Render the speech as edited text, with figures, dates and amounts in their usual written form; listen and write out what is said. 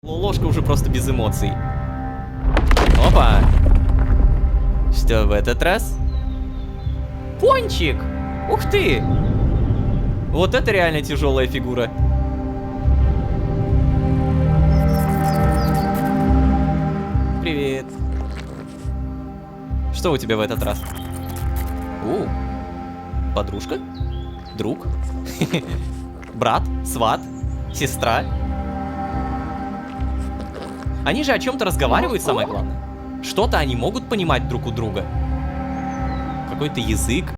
Ложка уже просто без эмоций. Опа. Что в этот раз? Пончик! Ух ты! Вот это реально тяжелая фигура. Привет. Что у тебя в этот раз? Подружка? Друг? Брат? Сват? Сестра? Они же о чем-то разговаривают, самое главное. Что-то они могут понимать друг у друга. Какой-то язык.